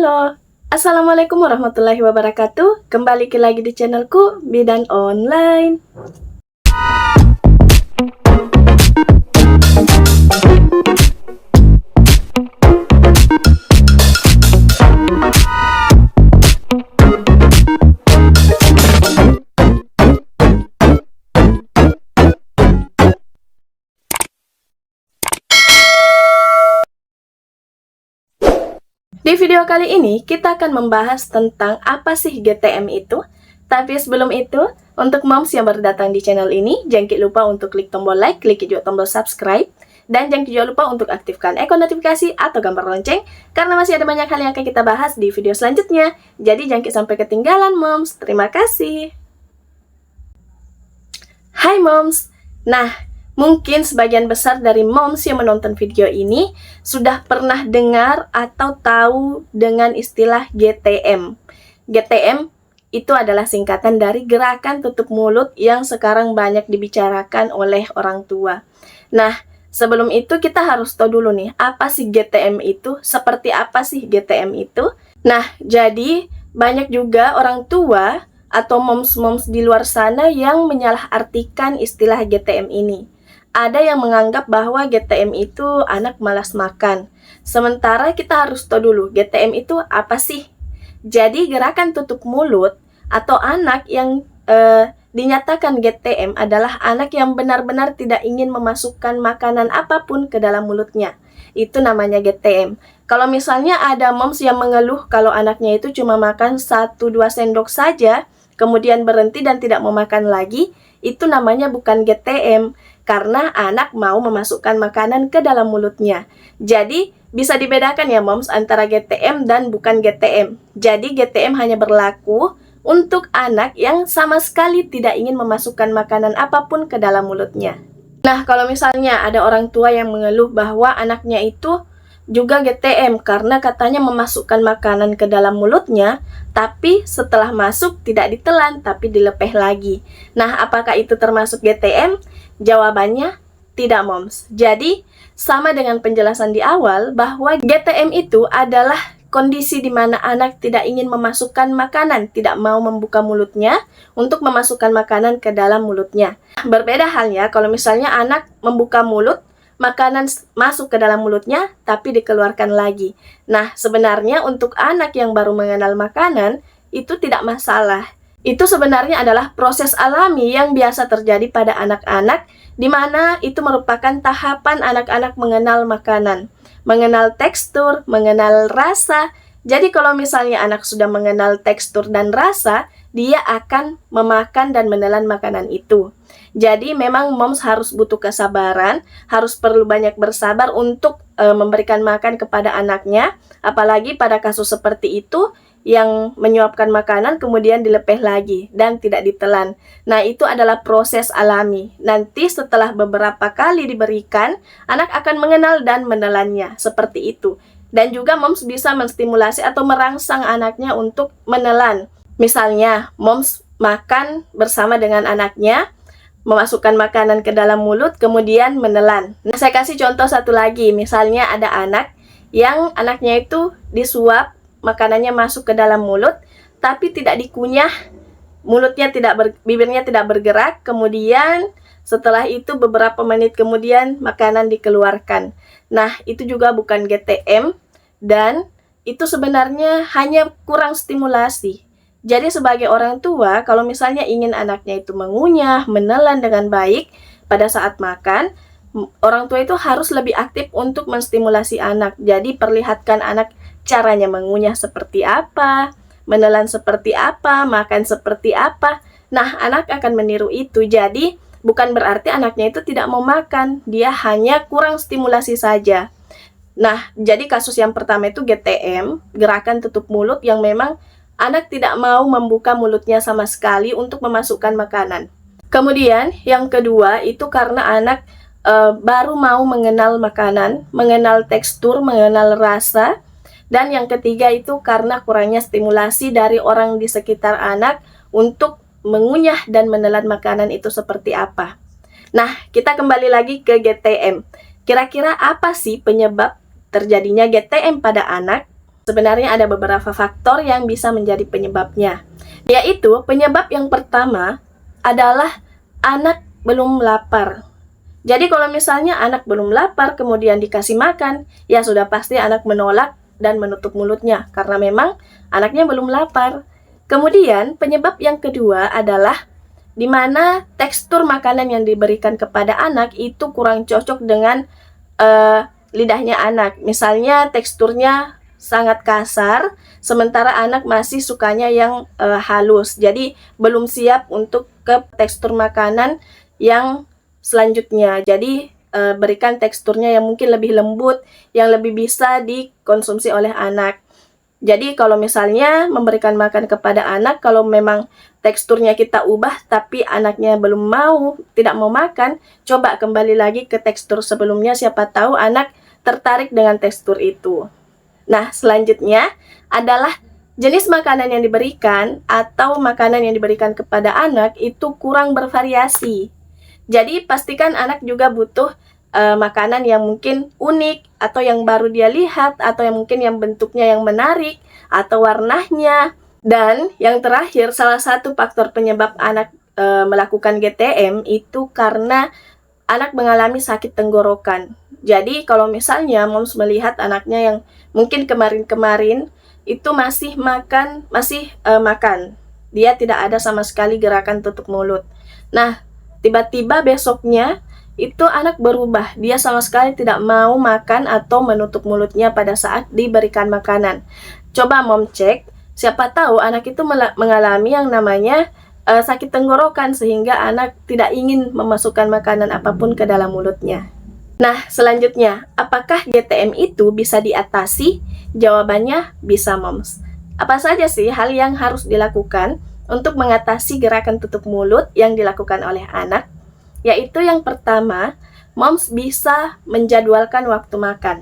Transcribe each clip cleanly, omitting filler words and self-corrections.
Halo, Assalamualaikum warahmatullahi wabarakatuh. Kembali lagi di channelku Bidan Online. Di video kali ini, kita akan membahas tentang apa sih GTM itu. Tapi sebelum itu, untuk moms yang baru datang di channel ini, jangan lupa untuk klik tombol like, klik juga tombol subscribe, dan jangan juga lupa untuk aktifkan ikon notifikasi atau gambar lonceng, karena masih ada banyak hal yang akan kita bahas di video selanjutnya. Jadi jangan sampai ketinggalan moms. Terima kasih. Hai moms. Nah, mungkin sebagian besar dari moms yang menonton video ini sudah pernah dengar atau tahu dengan istilah GTM. GTM itu adalah singkatan dari gerakan tutup mulut yang sekarang banyak dibicarakan oleh orang tua. Nah, sebelum itu kita harus tahu dulu nih, apa sih GTM itu? Seperti apa sih GTM itu? Nah, jadi banyak juga orang tua atau moms-moms di luar sana yang menyalahartikan istilah GTM ini. Ada yang menganggap bahwa GTM itu anak malas makan. Sementara kita harus tahu dulu, GTM itu apa sih? Jadi gerakan tutup mulut atau anak yang dinyatakan GTM adalah anak yang benar-benar tidak ingin memasukkan makanan apapun ke dalam mulutnya. Itu namanya GTM. Kalau misalnya ada moms yang mengeluh kalau anaknya itu cuma makan 1-2 sendok saja, kemudian berhenti dan tidak mau makan lagi, itu namanya bukan GTM. Karena anak mau memasukkan makanan ke dalam mulutnya. Jadi, bisa dibedakan ya moms antara GTM dan bukan GTM. Jadi, GTM hanya berlaku untuk anak yang sama sekali tidak ingin memasukkan makanan apapun ke dalam mulutnya. Nah, kalau misalnya ada orang tua yang mengeluh bahwa anaknya itu juga GTM karena katanya memasukkan makanan ke dalam mulutnya, tapi setelah masuk tidak ditelan, tapi dilepeh lagi. Nah, apakah itu termasuk GTM? Jawabannya tidak moms. Jadi, sama dengan penjelasan di awal bahwa GTM itu adalah kondisi di mana anak tidak ingin memasukkan makanan, tidak mau membuka mulutnya untuk memasukkan makanan ke dalam mulutnya. Berbeda halnya kalau misalnya anak membuka mulut, makanan masuk ke dalam mulutnya, tapi dikeluarkan lagi. Nah, sebenarnya untuk anak yang baru mengenal makanan, itu tidak masalah. Itu sebenarnya adalah proses alami yang biasa terjadi pada anak-anak, di mana itu merupakan tahapan anak-anak mengenal makanan, mengenal tekstur, mengenal rasa. Jadi kalau misalnya anak sudah mengenal tekstur dan rasa, dia akan memakan dan menelan makanan itu. Jadi memang moms harus butuh kesabaran, harus perlu banyak bersabar untuk memberikan makan kepada anaknya, apalagi pada kasus seperti itu, yang menyuapkan makanan kemudian dilepeh lagi dan tidak ditelan. Nah, itu adalah proses alami. Nanti setelah beberapa kali diberikan, anak akan mengenal dan menelannya, seperti itu. Dan juga moms bisa menstimulasi atau merangsang anaknya untuk menelan. Misalnya, moms makan bersama dengan anaknya, memasukkan makanan ke dalam mulut, kemudian menelan. Nah, saya kasih contoh satu lagi. Misalnya ada anak yang anaknya itu disuap, makanannya masuk ke dalam mulut, tapi tidak dikunyah, bibirnya tidak bergerak, kemudian setelah itu beberapa menit kemudian makanan dikeluarkan. Nah, itu juga bukan GTM, dan itu sebenarnya hanya kurang stimulasi. Jadi sebagai orang tua, kalau misalnya ingin anaknya itu mengunyah, menelan dengan baik pada saat makan, orang tua itu harus lebih aktif untuk menstimulasi anak. Jadi perlihatkan anak caranya mengunyah seperti apa, menelan seperti apa, makan seperti apa. Nah, anak akan meniru itu. Jadi, bukan berarti anaknya itu tidak mau makan. Dia hanya kurang stimulasi saja. Nah, jadi kasus yang pertama itu GTM, gerakan tutup mulut yang memang anak tidak mau membuka mulutnya sama sekali untuk memasukkan makanan. Kemudian, yang kedua itu karena anak baru mau mengenal makanan, mengenal tekstur, mengenal rasa. Dan yang ketiga itu karena kurangnya stimulasi dari orang di sekitar anak untuk mengunyah dan menelan makanan itu seperti apa. Nah, kita kembali lagi ke GTM. Kira-kira apa sih penyebab terjadinya GTM pada anak? Sebenarnya ada beberapa faktor yang bisa menjadi penyebabnya. Yaitu penyebab yang pertama adalah anak belum lapar. Jadi kalau misalnya anak belum lapar kemudian dikasih makan, ya sudah pasti anak menolak dan menutup mulutnya karena memang anaknya belum lapar. Kemudian penyebab yang kedua adalah di mana tekstur makanan yang diberikan kepada anak itu kurang cocok dengan lidahnya anak. Misalnya teksturnya sangat kasar, sementara anak masih sukanya yang halus. Jadi belum siap untuk ke tekstur makanan yang selanjutnya. Jadi berikan teksturnya yang mungkin lebih lembut, yang lebih bisa dikonsumsi oleh anak. Jadi kalau misalnya memberikan makan kepada anak, kalau memang teksturnya kita ubah tapi anaknya belum mau, tidak mau makan, coba kembali lagi ke tekstur sebelumnya, siapa tahu anak tertarik dengan tekstur itu. Nah, selanjutnya adalah jenis makanan yang diberikan atau makanan yang diberikan kepada anak itu kurang bervariasi. Jadi pastikan anak juga butuh makanan yang mungkin unik atau yang baru dia lihat atau yang mungkin yang bentuknya yang menarik atau warnanya. Dan yang terakhir, salah satu faktor penyebab anak melakukan GTM itu karena anak mengalami sakit tenggorokan. Jadi kalau misalnya moms melihat anaknya yang mungkin kemarin-kemarin itu masih makan, dia tidak ada sama sekali gerakan tutup mulut. Nah, tiba-tiba besoknya itu anak berubah, dia sama sekali tidak mau makan atau menutup mulutnya pada saat diberikan makanan. Coba mom cek, siapa tahu anak itu mengalami yang namanya sakit tenggorokan sehingga anak tidak ingin memasukkan makanan apapun ke dalam mulutnya. Nah, selanjutnya, apakah GTM itu bisa diatasi? Jawabannya bisa, moms. Apa saja sih hal yang harus dilakukan untuk mengatasi gerakan tutup mulut yang dilakukan oleh anak? Yaitu yang pertama, moms bisa menjadwalkan waktu makan.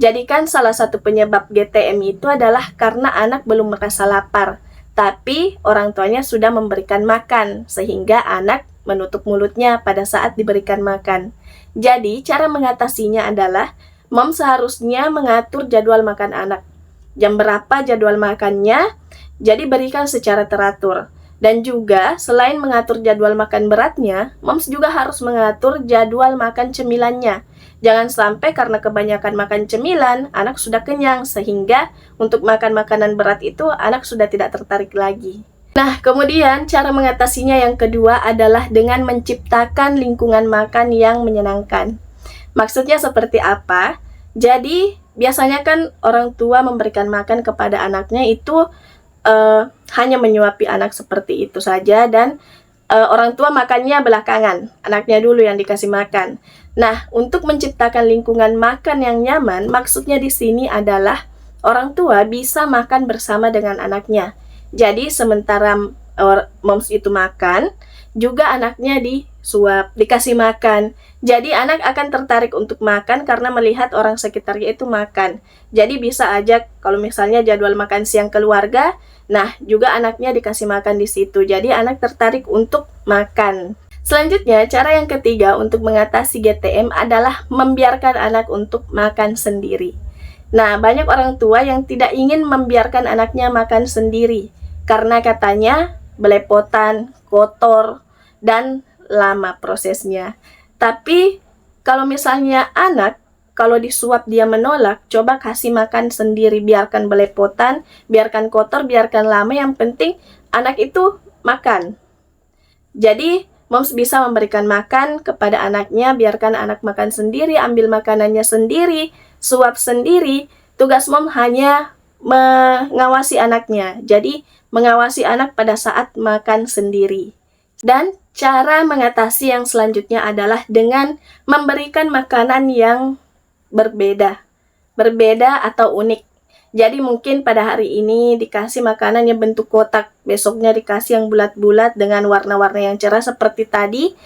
Jadikan salah satu penyebab GTM itu adalah karena anak belum merasa lapar, tapi orang tuanya sudah memberikan makan, sehingga anak menutup mulutnya pada saat diberikan makan. Jadi, cara mengatasinya adalah mom seharusnya mengatur jadwal makan anak. Jam berapa jadwal makannya, jadi berikan secara teratur. Dan juga, selain mengatur jadwal makan beratnya, moms juga harus mengatur jadwal makan cemilannya. Jangan sampai karena kebanyakan makan cemilan, anak sudah kenyang, sehingga untuk makan makanan berat itu, anak sudah tidak tertarik lagi. Nah, kemudian cara mengatasinya yang kedua adalah dengan menciptakan lingkungan makan yang menyenangkan. Maksudnya seperti apa? Jadi, biasanya kan orang tua memberikan makan kepada anaknya itu hanya menyuapi anak seperti itu saja, dan orang tua makannya belakangan, anaknya dulu yang dikasih makan. Nah, untuk menciptakan lingkungan makan yang nyaman, maksudnya di sini adalah orang tua bisa makan bersama dengan anaknya. Jadi sementara moms itu makan, juga anaknya disuap, dikasih makan. Jadi anak akan tertarik untuk makan karena melihat orang sekitarnya itu makan. Jadi bisa ajak kalau misalnya jadwal makan siang keluarga, nah juga anaknya dikasih makan di situ. Jadi anak tertarik untuk makan. Selanjutnya, cara yang ketiga untuk mengatasi GTM adalah membiarkan anak untuk makan sendiri. Nah, banyak orang tua yang tidak ingin membiarkan anaknya makan sendiri karena katanya belepotan, kotor, dan lama prosesnya. Tapi kalau misalnya anak, kalau disuap dia menolak, coba kasih makan sendiri, biarkan belepotan, biarkan kotor, biarkan lama, yang penting anak itu makan. Jadi, moms bisa memberikan makan kepada anaknya, biarkan anak makan sendiri, ambil makanannya sendiri, suap sendiri. Tugas mom hanya mengawasi anaknya, jadi mengawasi anak pada saat makan sendiri. Dan cara mengatasi yang selanjutnya adalah dengan memberikan makanan yang berbeda atau unik. Jadi mungkin pada hari ini dikasih makanan yang bentuk kotak, besoknya dikasih yang bulat-bulat dengan warna-warna yang cerah seperti tadi,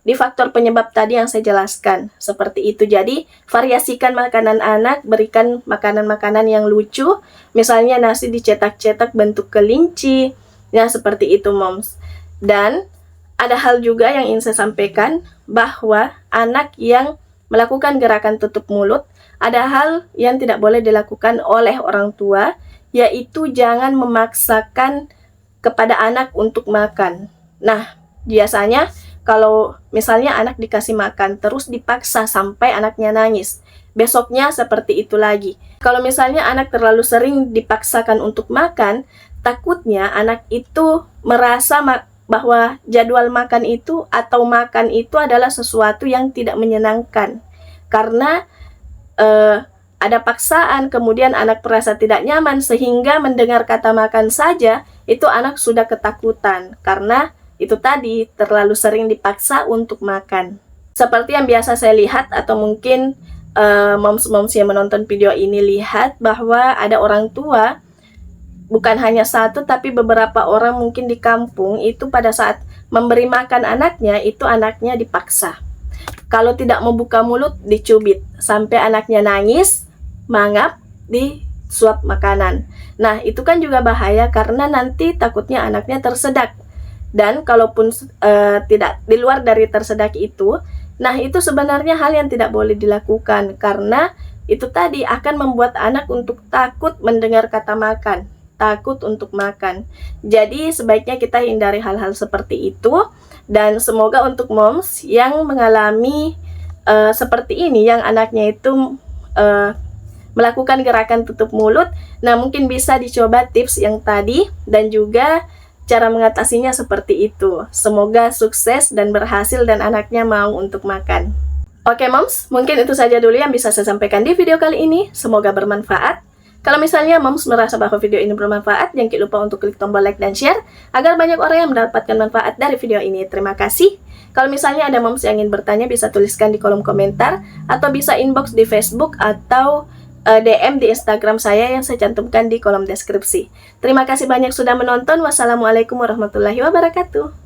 di faktor penyebab tadi yang saya jelaskan. Seperti itu, jadi variasikan makanan anak, berikan makanan-makanan yang lucu, misalnya nasi dicetak-cetak bentuk kelinci, ya seperti itu moms. Dan ada hal juga yang ingin saya sampaikan, bahwa anak yang melakukan gerakan tutup mulut ada hal yang tidak boleh dilakukan oleh orang tua, yaitu jangan memaksakan kepada anak untuk makan. Nah, biasanya kalau misalnya anak dikasih makan terus dipaksa sampai anaknya nangis, besoknya seperti itu lagi. Kalau misalnya anak terlalu sering dipaksakan untuk makan, takutnya anak itu merasa bahwa jadwal makan itu atau makan itu adalah sesuatu yang tidak menyenangkan. Karena ada paksaan, kemudian anak merasa tidak nyaman, sehingga mendengar kata makan saja, itu anak sudah ketakutan, karena itu tadi terlalu sering dipaksa untuk makan. Seperti yang biasa saya lihat, atau mungkin moms-moms yang menonton video ini lihat, bahwa ada orang tua, bukan hanya satu, tapi beberapa orang mungkin di kampung, itu pada saat memberi makan anaknya, itu anaknya dipaksa. Kalau tidak membuka mulut, dicubit. Sampai anaknya nangis, mangap, disuap makanan. Nah, itu kan juga bahaya karena nanti takutnya anaknya tersedak. Dan kalaupun tidak di luar dari tersedak itu, nah itu sebenarnya hal yang tidak boleh dilakukan. Karena itu tadi akan membuat anak untuk takut mendengar kata makan. Takut untuk makan. Jadi sebaiknya kita hindari hal-hal seperti itu. Dan semoga untuk moms yang mengalami seperti ini, yang anaknya itu melakukan gerakan tutup mulut, nah mungkin bisa dicoba tips yang tadi dan juga cara mengatasinya seperti itu. Semoga sukses dan berhasil dan anaknya mau untuk makan. Oke moms, mungkin itu saja dulu yang bisa saya sampaikan di video kali ini. Semoga bermanfaat. Kalau misalnya moms merasa bahwa video ini bermanfaat, jangan lupa untuk klik tombol like dan share agar banyak orang yang mendapatkan manfaat dari video ini. Terima kasih. Kalau misalnya ada moms yang ingin bertanya, bisa tuliskan di kolom komentar atau bisa inbox di Facebook atau DM di Instagram saya yang saya cantumkan di kolom deskripsi. Terima kasih banyak sudah menonton. Wassalamualaikum warahmatullahi wabarakatuh.